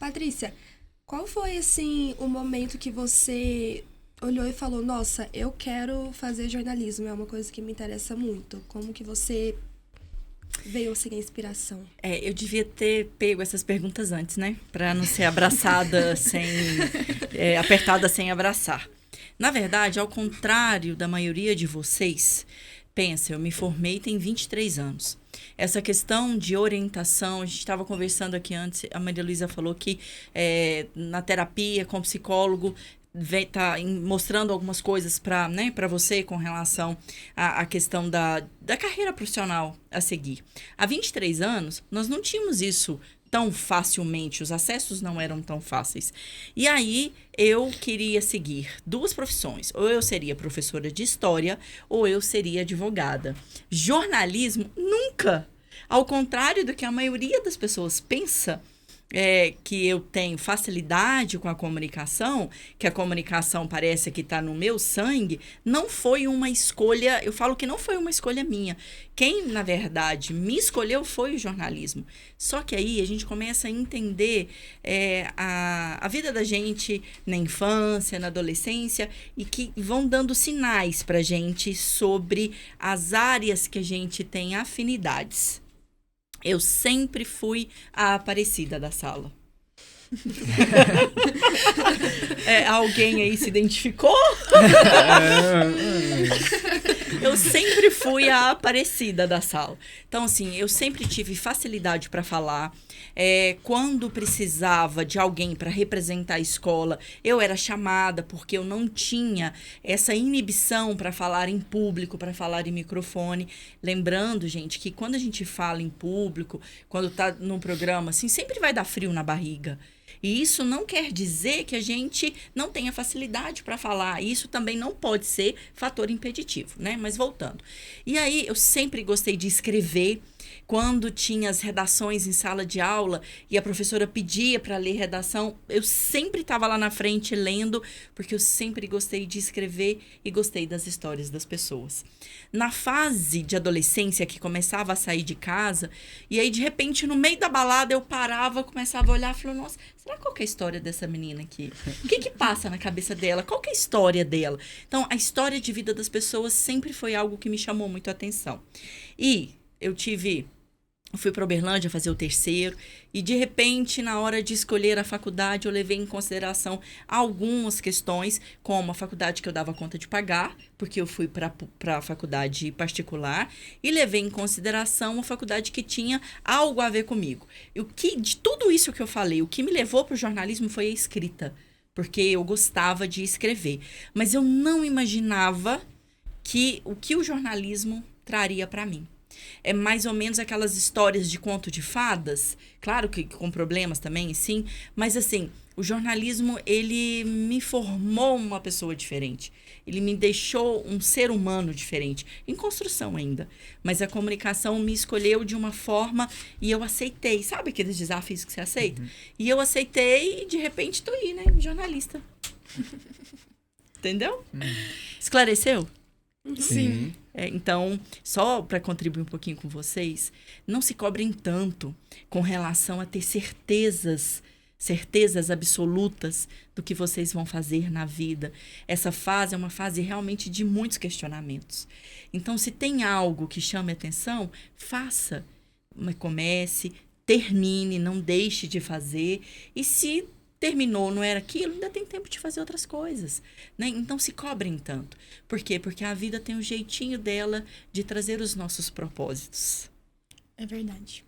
Patrícia, qual foi, assim, o momento que você olhou e falou, nossa, eu quero fazer jornalismo, é uma coisa que me interessa muito. Como que você veio, assim, a inspiração? Eu devia ter pego essas perguntas antes, né? Pra não ser abraçada sem... apertada sem abraçar. Na verdade, ao contrário da maioria de vocês, pensa, eu me formei tem 23 anos. Essa questão de orientação, a gente estava conversando aqui antes, a Maria Luísa falou que na terapia, com o psicólogo, tá mostrando algumas coisas para, né, para você com relação à questão da carreira profissional a seguir. Há 23 anos, nós não tínhamos isso tão facilmente, os acessos não eram tão fáceis. E aí, eu queria seguir duas profissões. Ou eu seria professora de história, ou eu seria advogada. Jornalismo, nunca! Ao contrário do que a maioria das pessoas pensa, que eu tenho facilidade com a comunicação, que a comunicação parece que está no meu sangue, não foi uma escolha, eu falo que não foi uma escolha minha. Quem, na verdade, me escolheu foi o jornalismo. Só que aí a gente começa a entender a vida da gente na infância, na adolescência, e que vão dando sinais para a gente sobre as áreas que a gente tem afinidades. Eu sempre fui a Aparecida da sala. Alguém aí se identificou? Eu sempre fui a Aparecida da sala. Então, assim, eu sempre tive facilidade para falar. Quando precisava de alguém para representar a escola, eu era chamada porque eu não tinha essa inibição para falar em público, para falar em microfone. Lembrando, gente, que quando a gente fala em público, quando está num programa, assim, sempre vai dar frio na barriga. E isso não quer dizer que a gente não tenha facilidade para falar. Isso também não pode ser fator impeditivo, né? Mas voltando. E aí, eu sempre gostei de escrever. Quando tinha as redações em sala de aula e a professora pedia para ler redação, eu sempre estava lá na frente lendo, porque eu sempre gostei de escrever e gostei das histórias das pessoas. Na fase de adolescência, que começava a sair de casa, e aí, de repente, no meio da balada, eu parava, começava a olhar e falava, nossa, será qual que é a história dessa menina aqui? O que passa na cabeça dela? Qual que é a história dela? Então, a história de vida das pessoas sempre foi algo que me chamou muito a atenção. E eu fui para Uberlândia fazer o terceiro e, de repente, na hora de escolher a faculdade, eu levei em consideração algumas questões, como a faculdade que eu dava conta de pagar, porque eu fui para a faculdade particular, e levei em consideração a faculdade que tinha algo a ver comigo. De tudo isso que eu falei, o que me levou para o jornalismo foi a escrita, porque eu gostava de escrever. Mas eu não imaginava o que o jornalismo traria para mim. É mais ou menos aquelas histórias de conto de fadas, claro que com problemas também, sim, mas assim, o jornalismo, ele me formou uma pessoa diferente, ele me deixou um ser humano diferente, em construção ainda, mas a comunicação me escolheu de uma forma e eu aceitei, sabe aqueles desafios que você aceita? Uhum. E eu aceitei e de repente tô aí, né, jornalista. Entendeu? Esclareceu? Sim. Então, só para contribuir um pouquinho com vocês, não se cobrem tanto com relação a ter certezas absolutas do que vocês vão fazer na vida. Essa fase é uma fase realmente de muitos questionamentos. Então, se tem algo que chame a atenção, faça, comece, termine, não deixe de fazer. E se terminou, não era aquilo, ainda tem tempo de fazer outras coisas, né? Então, se cobrem tanto. Por quê? Porque a vida tem um jeitinho dela de trazer os nossos propósitos. É verdade.